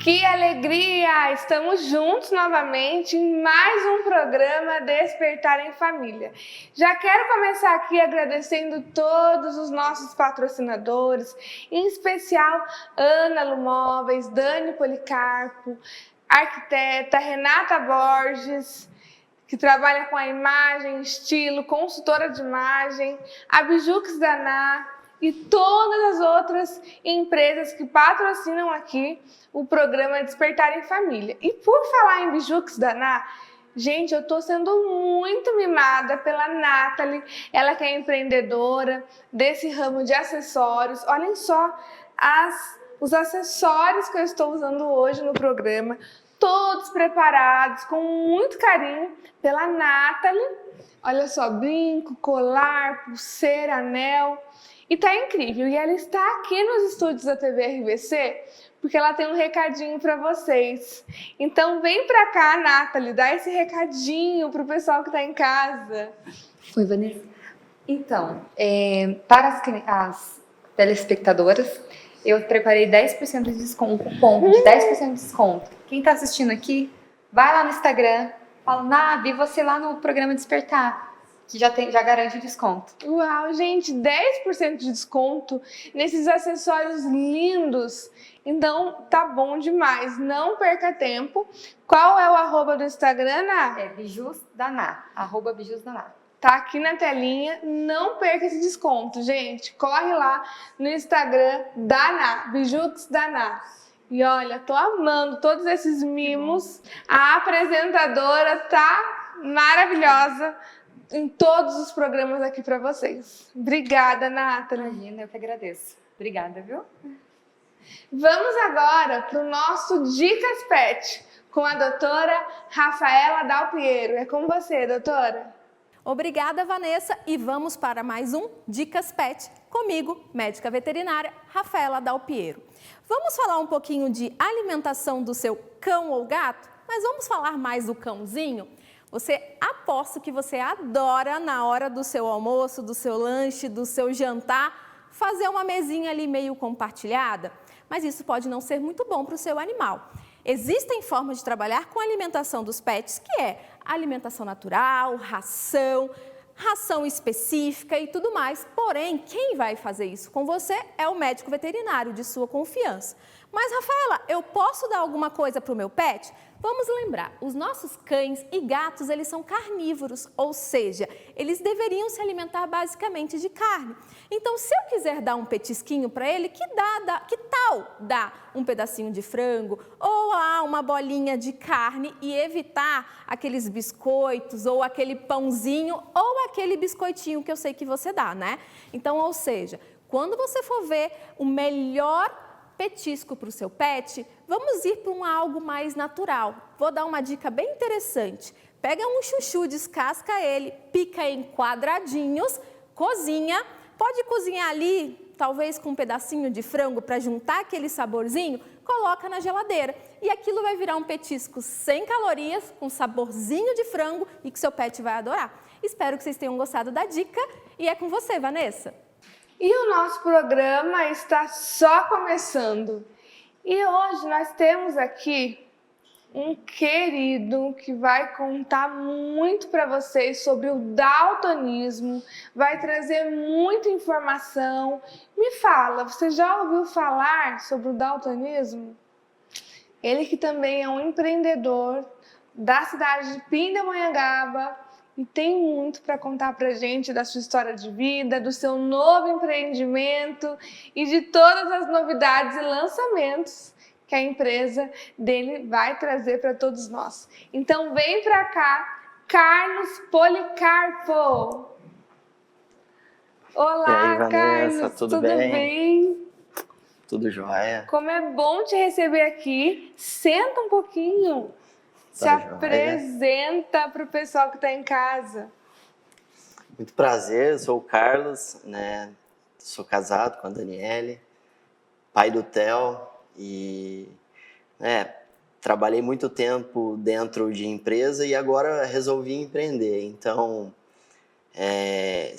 Que alegria! Estamos juntos novamente em mais um programa Despertar em Família. Já quero começar aqui agradecendo todos os nossos patrocinadores, em especial Ana Lumóveis, Dani Policarpo, arquiteta, Renata Borges, que trabalha com a imagem, estilo, consultora de imagem, a Bijux Daná e todas as outras empresas que patrocinam aqui o programa Despertar em Família. E por falar em Bijux Daná, gente, eu tô sendo muito mimada pela Nathalie, ela que é empreendedora desse ramo de acessórios. Olhem só os acessórios que eu estou usando hoje no programa, todos preparados com muito carinho pela Nathalie. Olha só, brinco, colar, pulseira, anel. E tá incrível. E ela está aqui nos estúdios da TV RVC porque ela tem um recadinho para vocês. Então vem para cá, Nathalie, dá esse recadinho pro pessoal que tá em casa. Oi, Vanessa. Então, para as telespectadoras, eu preparei 10% de desconto, um cupom de 10% de desconto. Quem está assistindo aqui, vai lá no Instagram, fala, vi você lá no programa Despertar, que já garante o desconto. Uau, gente, 10% de desconto nesses acessórios lindos. Então, tá bom demais, não perca tempo. Qual é o arroba do Instagram, Ná? É Bijus Daná, @Bijus Daná. Tá aqui na telinha, não perca esse desconto, gente. Corre lá no Instagram da Ná, Bijux Daná. E olha, tô amando todos esses mimos. A apresentadora tá maravilhosa em todos os programas aqui para vocês. Obrigada, Nathalie. Imagina, eu que agradeço. Obrigada, viu? Vamos agora para o nosso Dicas Pet, com a doutora Rafaela Dalpiero. É com você, doutora. Obrigada, Vanessa, e vamos para mais um Dicas Pet, comigo, médica veterinária Rafaela Dalpiero. Vamos falar um pouquinho de alimentação do seu cão ou gato, mas vamos falar mais do cãozinho? Aposto que você adora, na hora do seu almoço, do seu lanche, do seu jantar, fazer uma mesinha ali meio compartilhada, mas isso pode não ser muito bom para o seu animal. Existem formas de trabalhar com a alimentação dos pets, que é alimentação natural, ração específica e tudo mais. Porém, quem vai fazer isso com você é o médico veterinário de sua confiança. Mas, Rafaela, eu posso dar alguma coisa para o meu pet? Vamos lembrar, os nossos cães e gatos, eles são carnívoros, ou seja, eles deveriam se alimentar basicamente de carne. Então, se eu quiser dar um petisquinho para ele, que tal dar um pedacinho de frango ou uma bolinha de carne e evitar aqueles biscoitos ou aquele pãozinho ou aquele biscoitinho que eu sei que você dá, né? Então, ou seja, quando você for ver o melhor petisco para o seu pet, vamos ir para algo mais natural. Vou dar uma dica bem interessante. Pega um chuchu, descasca ele, pica em quadradinhos, cozinha. Pode cozinhar ali, talvez com um pedacinho de frango para juntar aquele saborzinho, coloca na geladeira. E aquilo vai virar um petisco sem calorias, com saborzinho de frango e que seu pet vai adorar. Espero que vocês tenham gostado da dica e é com você, Vanessa. E o nosso programa está só começando. E hoje nós temos aqui um querido que vai contar muito para vocês sobre o daltonismo, vai trazer muita informação. Me fala, você já ouviu falar sobre o daltonismo? Ele que também é um empreendedor da cidade de Pindamonhangaba, e tem muito para contar para a gente da sua história de vida, do seu novo empreendimento e de todas as novidades e lançamentos que a empresa dele vai trazer para todos nós. Então vem para cá, Carlos Policarpo. Olá, e aí, Vanessa, Carlos, tudo bem? bem? Tudo jóia. Como é bom te receber aqui. Senta um pouquinho. Se apresenta para o pessoal que está em casa. Muito prazer, eu sou o Carlos, né? Sou casado com a Daniele, pai do Theo e trabalhei muito tempo dentro de empresa e agora resolvi empreender. Então,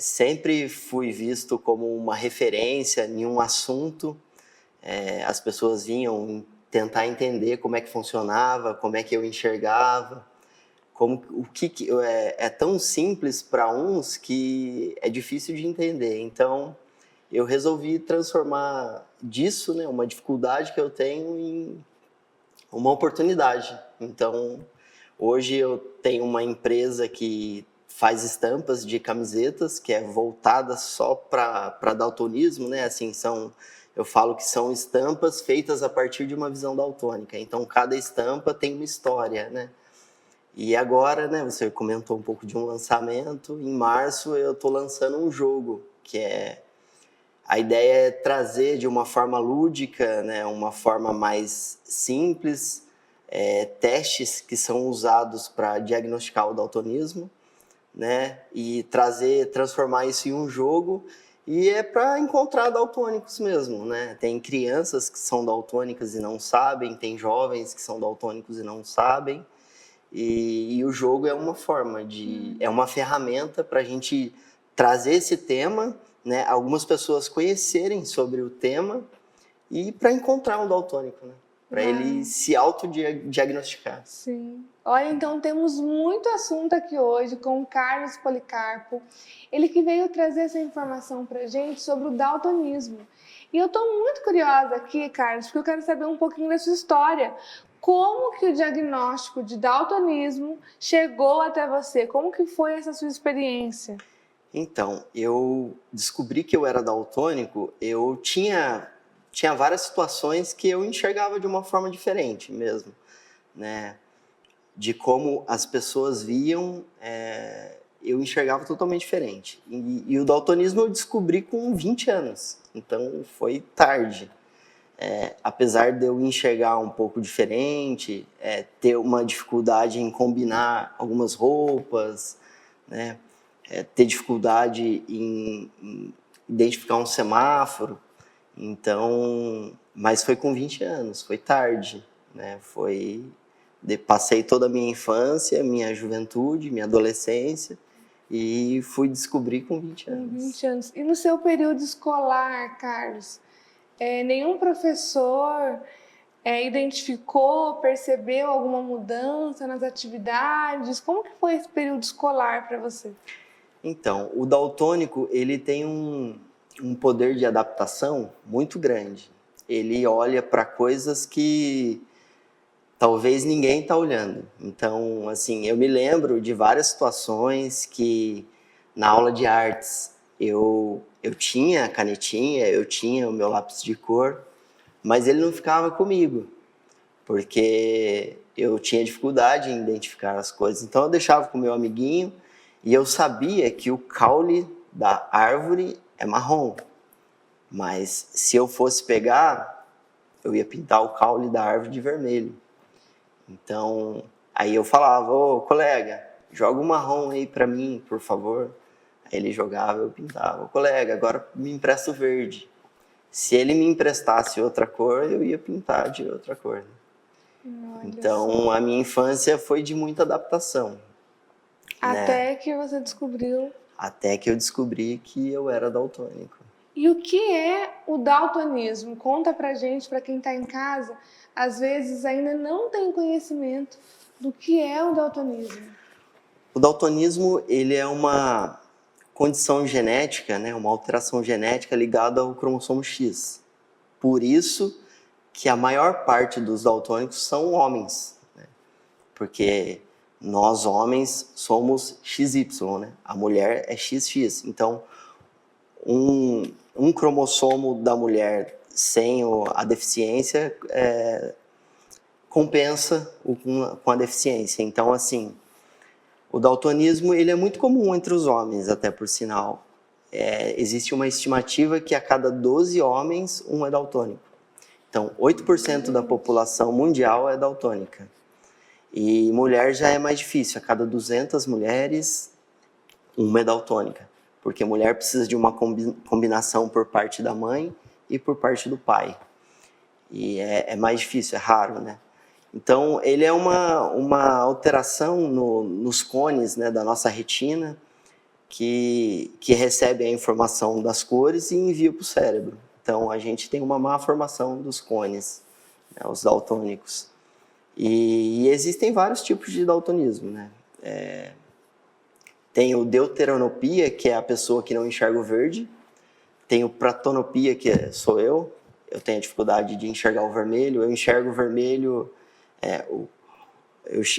sempre fui visto como uma referência em um assunto. As pessoas vinham tentar entender como é que funcionava, como é que eu enxergava, é tão simples para uns que é difícil de entender. Então, eu resolvi transformar disso, né, uma dificuldade que eu tenho, em uma oportunidade. Então, hoje eu tenho uma empresa que faz estampas de camisetas, que é voltada só para daltonismo, né? Assim, eu falo que são estampas feitas a partir de uma visão daltônica. Então, cada estampa tem uma história, né? E agora, né, você comentou um pouco de um lançamento. Em março, eu estou lançando um jogo, a ideia é trazer de uma forma lúdica, né, uma forma mais simples, testes que são usados para diagnosticar o daltonismo, né, e transformar isso em um jogo. E é para encontrar daltônicos mesmo, né? Tem crianças que são daltônicas e não sabem, tem jovens que são daltônicos e não sabem. E o jogo é uma forma é uma ferramenta para a gente trazer esse tema, né? Algumas pessoas conhecerem sobre o tema e para encontrar um daltônico, né? Para ele se autodiagnosticar. Sim. Olha, então temos muito assunto aqui hoje com o Carlos Policarpo. Ele que veio trazer essa informação para gente sobre o daltonismo. E eu estou muito curiosa aqui, Carlos, porque eu quero saber um pouquinho da sua história. Como que o diagnóstico de daltonismo chegou até você? Como que foi essa sua experiência? Então, eu descobri que eu era daltônico, eu tinha várias situações que eu enxergava de uma forma diferente mesmo, né? De como as pessoas viam, eu enxergava totalmente diferente. E o daltonismo eu descobri com 20 anos, então foi tarde. Apesar de eu enxergar um pouco diferente, ter uma dificuldade em combinar algumas roupas, né? Ter dificuldade em identificar um semáforo. Então, mas foi com 20 anos, foi tarde, né? Passei toda a minha infância, minha juventude, minha adolescência e fui descobrir com 20 anos. Com 20 anos. E no seu período escolar, Carlos, nenhum professor identificou, percebeu alguma mudança nas atividades? Como que foi esse período escolar para você? Então, o daltônico, ele tem um poder de adaptação muito grande. Ele olha para coisas que talvez ninguém está olhando. Então, assim, eu me lembro de várias situações que na aula de artes eu tinha a canetinha, eu tinha o meu lápis de cor, mas ele não ficava comigo, porque eu tinha dificuldade em identificar as coisas. Então eu deixava com o meu amiguinho e eu sabia que o caule da árvore é marrom, mas se eu fosse pegar, eu ia pintar o caule da árvore de vermelho. Então, aí eu falava, ô colega, joga um marrom aí pra mim, por favor. Aí ele jogava, eu pintava. Ô colega, agora me empresta o verde. Se ele me emprestasse outra cor, eu ia pintar de outra cor. Então, a minha infância foi de muita adaptação. Até que você descobriu. Até que eu descobri que eu era daltônico. E o que é o daltonismo? Conta pra gente, pra quem tá em casa, às vezes ainda não tem conhecimento do que é o daltonismo. O daltonismo, ele é uma condição genética, né, uma alteração genética ligada ao cromossomo X. Por isso que a maior parte dos daltônicos são homens, né? Porque nós homens somos XY, né? A mulher é XX. Então, um cromossomo da mulher sem a deficiência compensa com a deficiência. Então, assim, o daltonismo ele é muito comum entre os homens, até por sinal. Existe uma estimativa que a cada 12 homens, um é daltônico. Então, 8% da população mundial é daltônica. E mulher já é mais difícil. A cada 200 mulheres, uma é daltônica. Porque mulher precisa de uma combinação por parte da mãe e por parte do pai. E é mais difícil, é raro, né? Então, ele é uma alteração nos cones, né, da nossa retina que recebe a informação das cores e envia para o cérebro. Então, a gente tem uma má formação dos cones, né, os daltônicos. E existem vários tipos de daltonismo, né? Tem o deuteranopia, que é a pessoa que não enxerga o verde. Tem o pratonopia, que sou eu. Eu tenho a dificuldade de enxergar o vermelho. Eu enxergo o vermelho...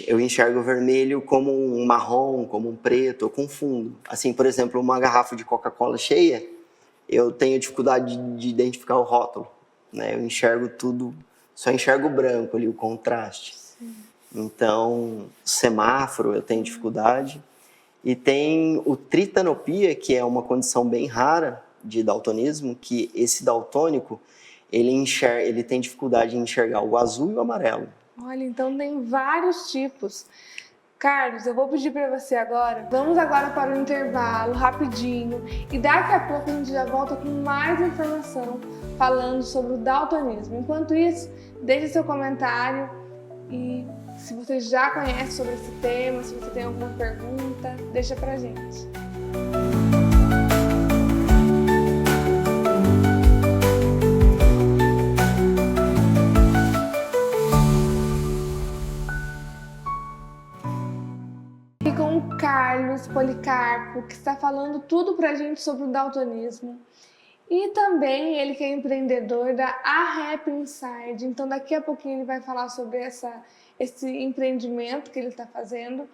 Eu enxergo o vermelho como um marrom, como um preto, eu confundo. Assim, por exemplo, uma garrafa de Coca-Cola cheia, eu tenho dificuldade de identificar o rótulo, né? Eu enxergo tudo, só enxergo o branco ali, o contraste. Sim. Então, semáforo eu tenho dificuldade. E tem o tritanopia, que é uma condição bem rara de daltonismo, que esse daltônico, ele tem dificuldade em enxergar o azul e o amarelo. Olha, então tem vários tipos. Carlos, eu vou pedir para você agora. Vamos agora para o intervalo, rapidinho. E daqui a pouco a gente já volta com mais informação falando sobre o daltonismo. Enquanto isso, deixe seu comentário e se você já conhece sobre esse tema, se você tem alguma pergunta, deixa pra gente. Carlos Policarpo, que está falando tudo pra gente sobre o daltonismo. E também ele que é empreendedor da A Happy Inside. Então daqui a pouquinho ele vai falar sobre esse empreendimento que ele está fazendo.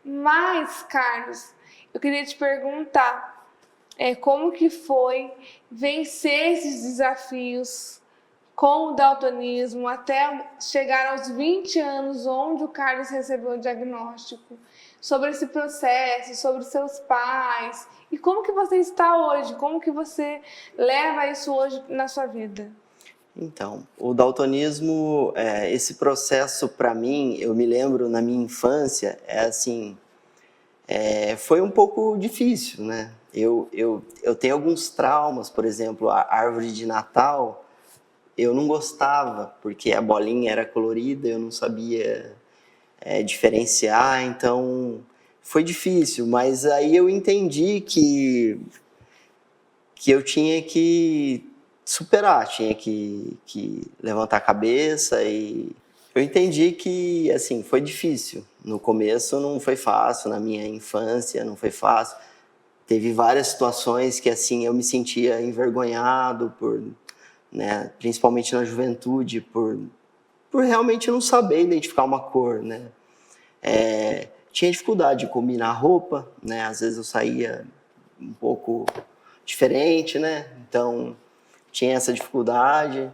Mas, Carlos, eu queria te perguntar como que foi vencer esses desafios com o daltonismo até chegar aos 20 anos, onde o Carlos recebeu o diagnóstico. Sobre esse processo, sobre os seus pais e como que você está hoje, como que você leva isso hoje na sua vida? Então, o daltonismo, esse processo para mim, eu me lembro na minha infância, foi um pouco difícil, né? Eu tenho alguns traumas, por exemplo, a árvore de Natal, eu não gostava, porque a bolinha era colorida, eu não sabia... diferenciar, então foi difícil, mas aí eu entendi que eu tinha que superar, tinha que levantar a cabeça e eu entendi que, assim, foi difícil. No começo não foi fácil, na minha infância não foi fácil. Teve várias situações que, assim, eu me sentia envergonhado né, principalmente na juventude, por realmente não saber identificar uma cor, né? Tinha dificuldade de combinar roupa, né? Às vezes eu saía um pouco diferente, né? Então, tinha essa dificuldade.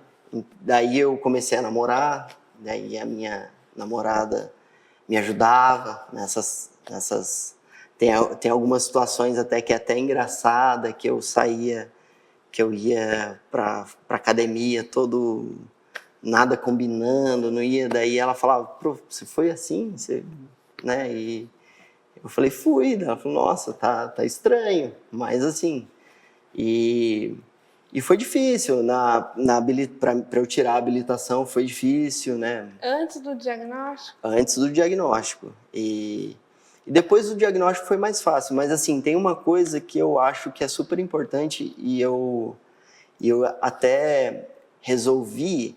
Daí eu comecei a namorar, daí a minha namorada me ajudava nessas tem algumas situações até que é até engraçada, que eu saía, que eu ia para academia todo... nada combinando, não ia, daí ela falava, "Pô, você foi assim?", né, e eu falei, fui, ela falou, nossa, tá estranho, mas assim, e foi difícil, para eu tirar a habilitação foi difícil, né. Antes do diagnóstico? Antes do diagnóstico, e depois do diagnóstico foi mais fácil, mas assim, tem uma coisa que eu acho que é super importante e eu até resolvi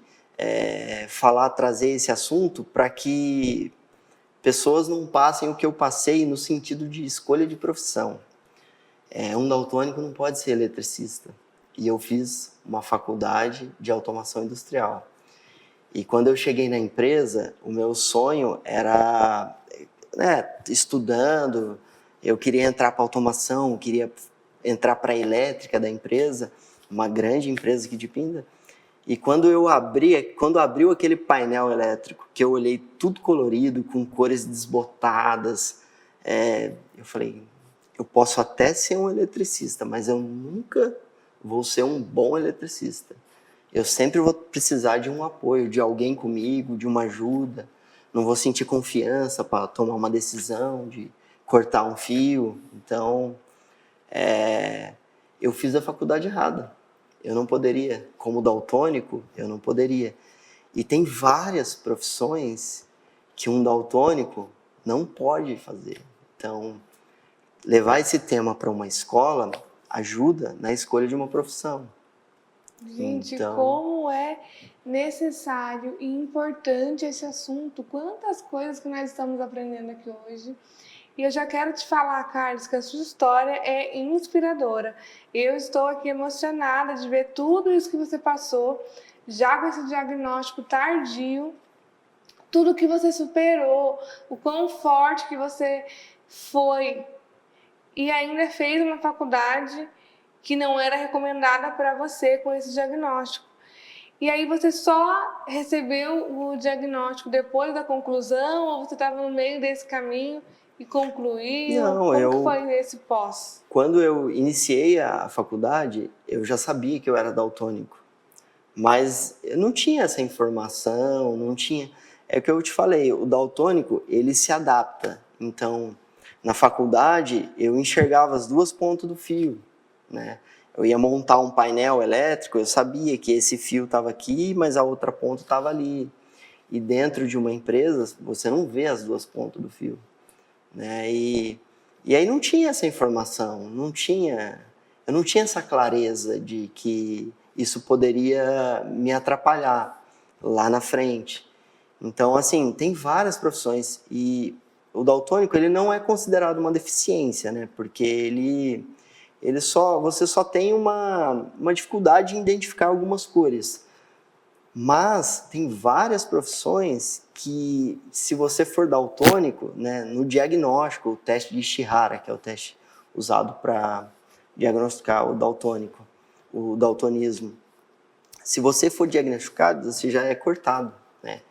trazer esse assunto para que pessoas não passem o que eu passei no sentido de escolha de profissão. Um daltônico não pode ser eletricista. E eu fiz uma faculdade de automação industrial. E quando eu cheguei na empresa, o meu sonho era, estudando, eu queria entrar para automação, queria entrar para a elétrica da empresa, uma grande empresa aqui de Pinda. E quando abriu aquele painel elétrico, que eu olhei tudo colorido, com cores desbotadas, eu falei, eu posso até ser um eletricista, mas eu nunca vou ser um bom eletricista. Eu sempre vou precisar de um apoio, de alguém comigo, de uma ajuda. Não vou sentir confiança para tomar uma decisão, de cortar um fio. Então, eu fiz a faculdade errada. Eu não poderia, como daltônico, eu não poderia. E tem várias profissões que um daltônico não pode fazer. Então, levar esse tema para uma escola ajuda na escolha de uma profissão. Gente, Então, como é necessário e importante esse assunto. Quantas coisas que nós estamos aprendendo aqui hoje. E eu já quero te falar, Carlos, que a sua história é inspiradora. Eu estou aqui emocionada de ver tudo isso que você passou, já com esse diagnóstico tardio, tudo que você superou, o quão forte que você foi e ainda fez uma faculdade que não era recomendada para você com esse diagnóstico. E aí você só recebeu o diagnóstico depois da conclusão ou você estava no meio desse caminho e concluiu? não, Como que foi esse pós? quando eu iniciei a faculdade, eu já sabia que eu era daltônico. Mas eu não tinha essa informação, não tinha... É o que eu te falei, o daltônico, ele se adapta. Então, na faculdade, eu enxergava as duas pontas do fio, né? Eu ia montar um painel elétrico, eu sabia que esse fio estava aqui, mas a outra ponta estava ali. E dentro de uma empresa, você não vê as duas pontas do fio, né? E aí não tinha essa informação, eu não tinha essa clareza de que isso poderia me atrapalhar lá na frente. Então, assim, tem várias profissões e o daltônico, ele não é considerado uma deficiência, né? Porque você só tem uma dificuldade em identificar algumas cores. Mas tem várias profissões que, se você for daltônico, né, no diagnóstico, o teste de Ishihara, que é o teste usado para diagnosticar o daltonismo, se você for diagnosticado, você já é cortado, né?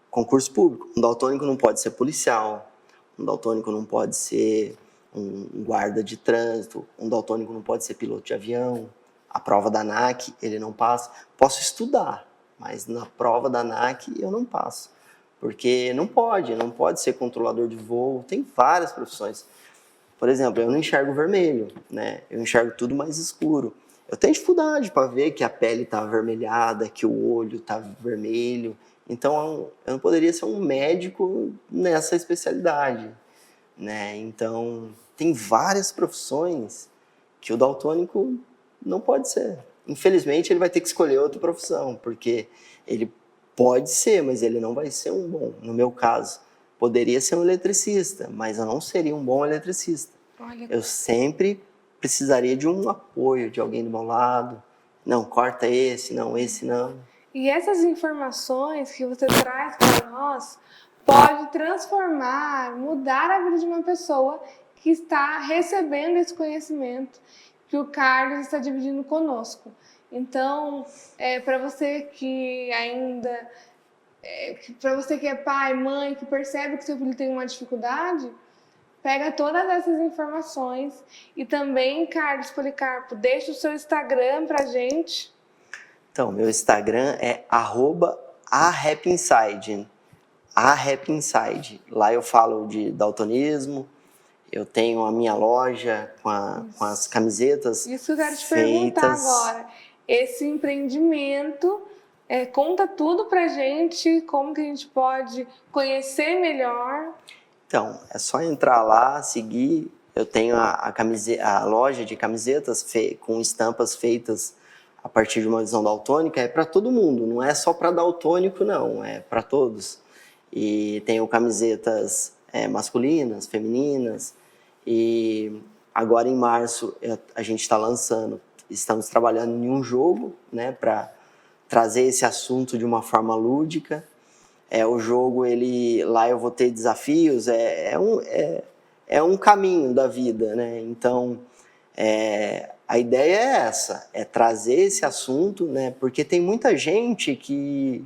Concurso público, um daltônico não pode ser policial, um daltônico não pode ser um guarda de trânsito, um daltônico não pode ser piloto de avião, a prova da ANAC ele não passa. Posso estudar, mas na prova da ANAC eu não passo, porque não pode ser controlador de voo, tem várias profissões. Por exemplo, eu não enxergo vermelho, né? Eu enxergo tudo mais escuro. Eu tenho dificuldade para ver que a pele está avermelhada, que o olho está vermelho. Então, eu não poderia ser um médico nessa especialidade, né? Então, tem várias profissões que o daltônico não pode ser. Infelizmente, ele vai ter que escolher outra profissão, porque ele pode ser, mas ele não vai ser um bom. No meu caso, poderia ser um eletricista, mas eu não seria um bom eletricista. Olha, Eu sempre precisaria de um apoio, de alguém do meu lado. Não, corta esse não. e essas informações que você traz para nós pode transformar, mudar a vida de uma pessoa que está recebendo esse conhecimento que o Carlos está dividindo conosco. Então, para você que ainda, para você que é pai, mãe, que percebe que seu filho tem uma dificuldade, pega todas essas informações e também, Carlos Policarpo, deixa o seu Instagram pra gente. Então, meu Instagram é @ahappyinside. ahappyinside. Lá eu falo de daltonismo, eu tenho a minha loja com as camisetas Isso que eu quero te perguntar agora. Esse empreendimento, conta tudo pra gente, como que a gente pode conhecer melhor. Então, é só entrar lá, seguir. Eu tenho a loja de camisetas com estampas feitas a partir de uma visão daltônica. É para todo mundo, não é só para daltônico, não. É para todos. E tenho camisetas masculinas, femininas. E agora, em março, a gente está lançando. Estamos trabalhando em um jogo, né, para trazer esse assunto de uma forma lúdica. O jogo, lá eu vou ter desafios, é um caminho da vida, né? Então, a ideia é essa, é trazer esse assunto, né? Porque tem muita gente que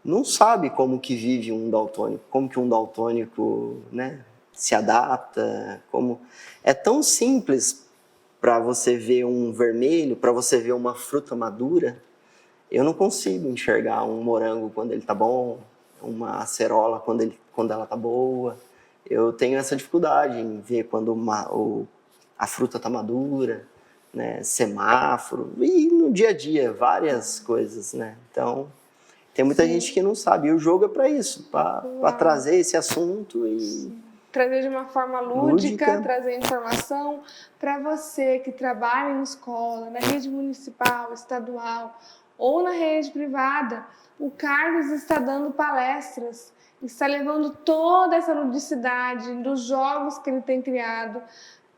não sabe como que vive um daltônico, como que um daltônico, né, se adapta, é tão simples para você ver um vermelho, para você ver uma fruta madura. Eu não consigo enxergar um morango quando ele está bom, uma acerola quando ela está boa. Eu tenho essa dificuldade em ver quando a fruta está madura, né? Semáforo, e no dia a dia, várias coisas, né? Então, tem muita gente que não sabe. E o jogo é para isso, para trazer esse assunto trazer de uma forma lúdica, trazer informação para você que trabalha em escola, na rede municipal, estadual ou na rede privada. O Carlos está dando palestras, está levando toda essa ludicidade dos jogos que ele tem criado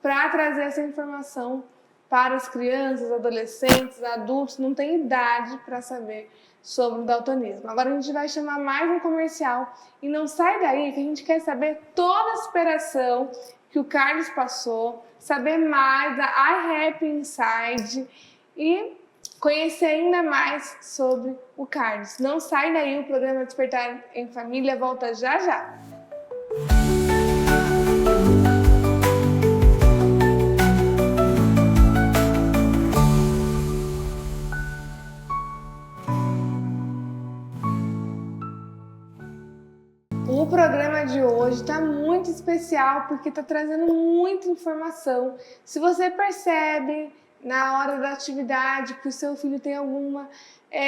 para trazer essa informação para as crianças, adolescentes, adultos, não tem idade para saber sobre o daltonismo. Agora a gente vai chamar mais um comercial e não sai daí que a gente quer saber toda a superação que o Carlos passou, saber mais da I Happy Inside e conhecer ainda mais sobre o Carlos. Não sai daí, o programa Despertar em Família volta já já. O programa de hoje está muito especial porque está trazendo muita informação. Se você percebe na hora da atividade que o seu filho tem alguma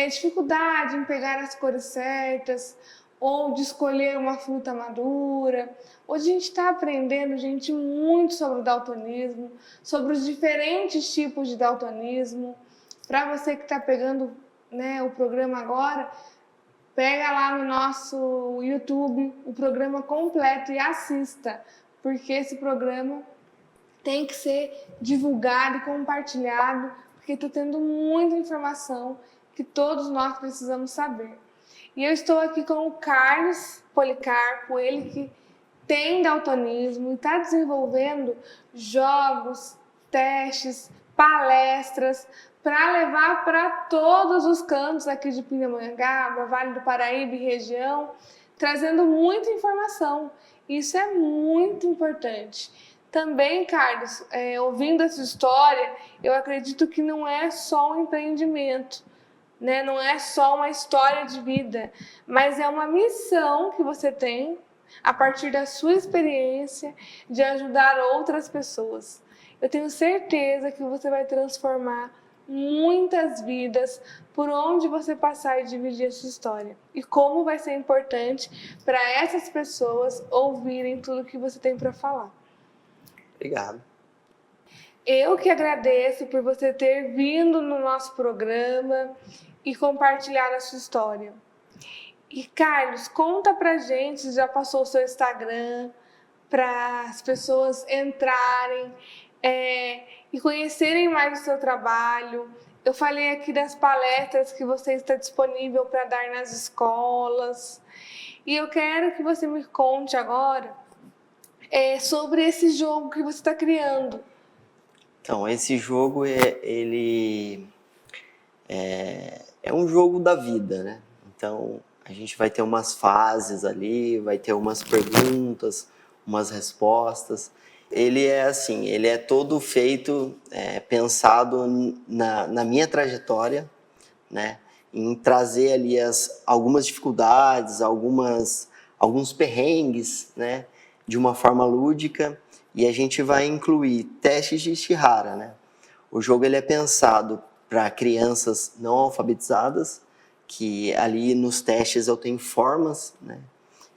dificuldade em pegar as cores certas ou de escolher uma fruta madura, hoje a gente está aprendendo, gente, muito sobre o daltonismo, sobre os diferentes tipos de daltonismo. Para você que está pegando, né, o programa agora, pega lá no nosso YouTube o programa completo e assista, porque esse programa tem que ser divulgado e compartilhado, porque está tendo muita informação que todos nós precisamos saber. E eu estou aqui com o Carlos Policarpo, ele que tem daltonismo e está desenvolvendo jogos, testes, palestras, para levar para todos os cantos aqui de Pindamonhangaba, Vale do Paraíba e região, trazendo muita informação. Isso é muito importante. Também, Carlos, ouvindo essa história, eu acredito que não é só um empreendimento, né? Não é só uma história de vida, mas é uma missão que você tem, a partir da sua experiência, de ajudar outras pessoas. Eu tenho certeza que você vai transformar muitas vidas por onde você passar e dividir a sua história. E como vai ser importante para essas pessoas ouvirem tudo que você tem para falar. Obrigado. Eu que agradeço por você ter vindo no nosso programa e compartilhar a sua história. E Carlos, conta pra gente, já passou o seu Instagram, para as pessoas entrarem e conhecerem mais o seu trabalho. Eu falei aqui das palestras que você está disponível para dar nas escolas. E eu quero que você me conte agora sobre esse jogo que você está criando. Então, esse jogo ele é um jogo da vida, né? Então, a gente vai ter umas fases ali, vai ter umas perguntas, umas respostas. Ele é assim, ele é todo feito, pensado na minha trajetória, né? Em trazer ali algumas dificuldades, alguns perrengues, né? De uma forma lúdica, e a gente vai incluir testes de Shihara, né? O jogo ele é pensado para crianças não alfabetizadas, que ali nos testes eu tenho formas, né?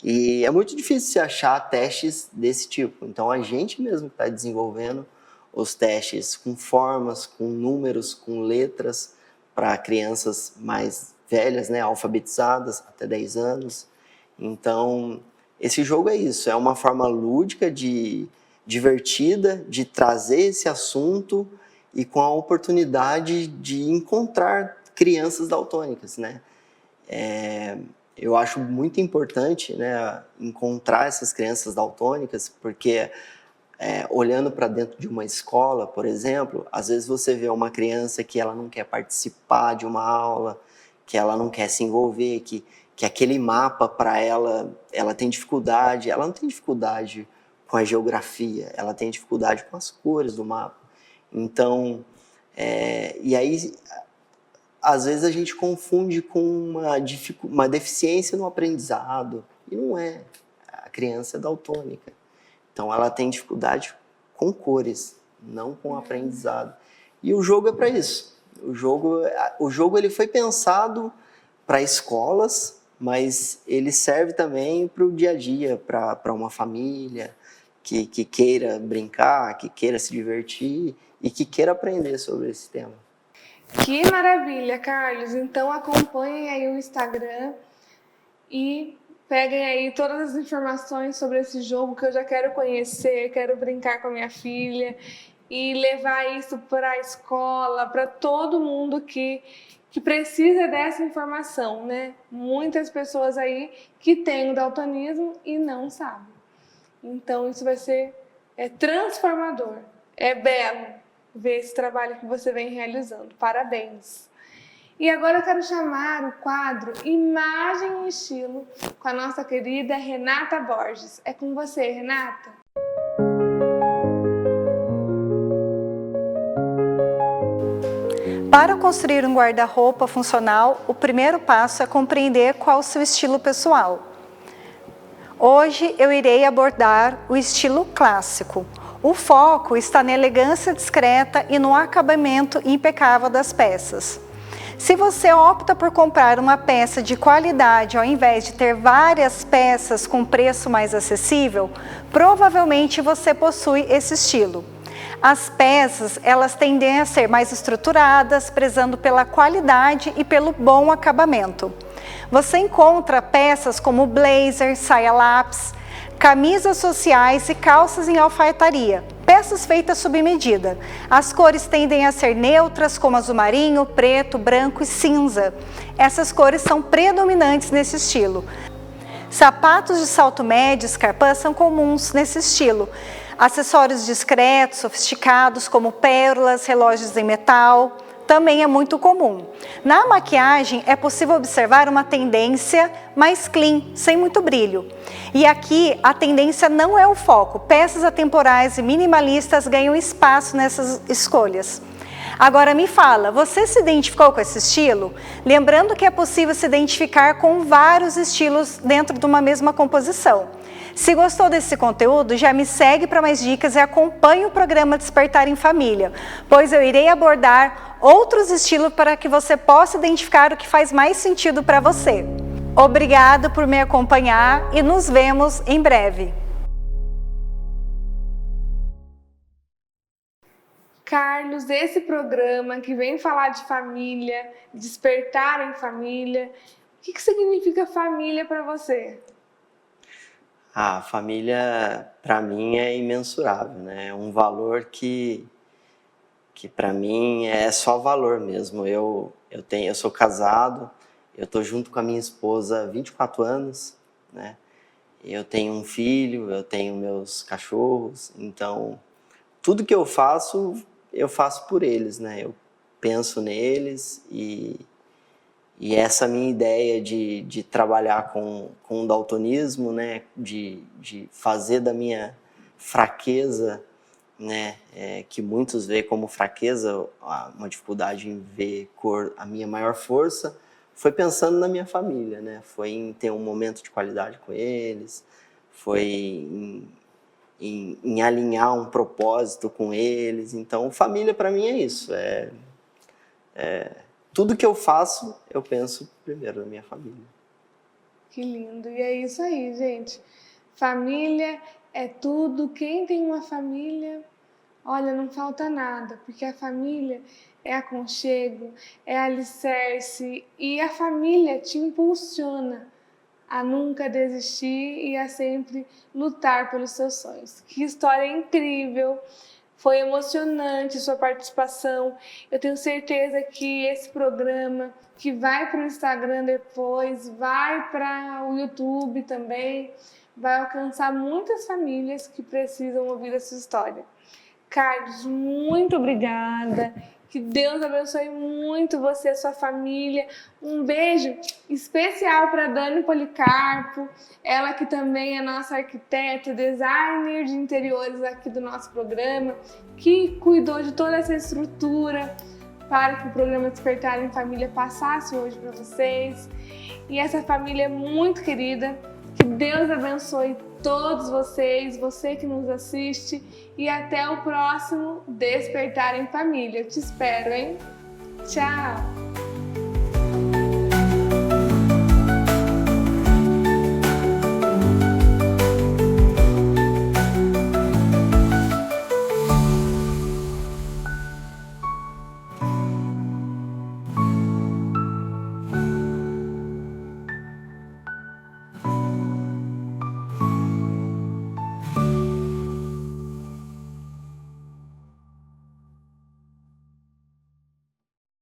E é muito difícil se achar testes desse tipo. Então, a gente mesmo está desenvolvendo os testes com formas, com números, com letras, para crianças mais velhas, né, alfabetizadas, até 10 anos. Então, esse jogo é isso. É uma forma lúdica, divertida, de trazer esse assunto e com a oportunidade de encontrar crianças daltônicas, né? Eu acho muito importante, né, encontrar essas crianças daltônicas, porque olhando para dentro de uma escola, por exemplo, às vezes você vê uma criança que ela não quer participar de uma aula, que ela não quer se envolver, que aquele mapa para ela tem dificuldade. Ela não tem dificuldade com a geografia, ela tem dificuldade com as cores do mapa. Então, e aí às vezes a gente confunde com uma deficiência no aprendizado, e não é. A criança é daltônica. Então ela tem dificuldade com cores, não com aprendizado. E o jogo é para isso. O jogo ele foi pensado para escolas, mas ele serve também para o dia a dia, para uma família, que queira brincar, que queira se divertir e que queira aprender sobre esse tema. Que maravilha, Carlos! Então acompanhem aí o Instagram e peguem aí todas as informações sobre esse jogo que eu já quero conhecer, quero brincar com a minha filha e levar isso para a escola, para todo mundo que precisa dessa informação, né? Muitas pessoas aí que têm o daltonismo e não sabem. Então isso vai ser transformador, é belo ver esse trabalho que você vem realizando. Parabéns! E agora eu quero chamar o quadro Imagem e Estilo com a nossa querida Renata Borges. É com você, Renata. Para construir um guarda-roupa funcional, o primeiro passo é compreender qual o seu estilo pessoal. Hoje eu irei abordar o estilo clássico. O foco está na elegância discreta e no acabamento impecável das peças. Se você opta por comprar uma peça de qualidade ao invés de ter várias peças com preço mais acessível, provavelmente você possui esse estilo. As peças, elas tendem a ser mais estruturadas, prezando pela qualidade e pelo bom acabamento. Você encontra peças como blazer, saia lápis, camisas sociais e calças em alfaiataria, peças feitas sob medida. As cores tendem a ser neutras, como azul marinho, preto, branco e cinza. Essas cores são predominantes nesse estilo. Sapatos de salto médio e escarpã são comuns nesse estilo. Acessórios discretos, sofisticados, como pérolas, relógios em metal, também é muito comum. Na maquiagem, é possível observar uma tendência mais clean, sem muito brilho. E aqui, a tendência não é o foco. Peças atemporais e minimalistas ganham espaço nessas escolhas. Agora me fala, você se identificou com esse estilo? Lembrando que é possível se identificar com vários estilos dentro de uma mesma composição. Se gostou desse conteúdo, já me segue para mais dicas e acompanhe o programa Despertar em Família, pois eu irei abordar outros estilos para que você possa identificar o que faz mais sentido para você. Obrigada por me acompanhar e nos vemos em breve. Carlos, esse programa que vem falar de família, despertar em família, o que significa família para você? A família, para mim, é imensurável, né? É um valor que para mim é só valor mesmo. Eu sou casado, eu estou junto com a minha esposa há 24 anos, né? Eu tenho um filho, eu tenho meus cachorros, então tudo que eu faço por eles, né? Eu penso neles e essa minha ideia de trabalhar com o daltonismo, né? De fazer da minha fraqueza, né? Que muitos veem como fraqueza, uma dificuldade em ver cor, a minha maior força, foi pensando na minha família, né? Foi em ter um momento de qualidade com eles, foi em alinhar um propósito com eles. Então, família para mim é isso. Tudo que eu faço, eu penso primeiro na minha família. Que lindo. E é isso aí, gente. Família é tudo. Quem tem uma família, olha, não falta nada, porque a família é aconchego, é alicerce, e a família te impulsiona a nunca desistir e a sempre lutar pelos seus sonhos. Que história incrível! Foi emocionante sua participação. Eu tenho certeza que esse programa, que vai para o Instagram depois, vai para o YouTube também, vai alcançar muitas famílias que precisam ouvir essa história. Carlos, muito obrigada. Que Deus abençoe muito você e sua família. Um beijo especial para Dani Policarpo, ela que também é nossa arquiteta, designer de interiores aqui do nosso programa, que cuidou de toda essa estrutura para que o programa Despertar em Família passasse hoje para vocês. E essa família é muito querida. Que Deus abençoe todos vocês, você que nos assiste, e até o próximo Despertar em Família. Eu te espero, hein? Tchau!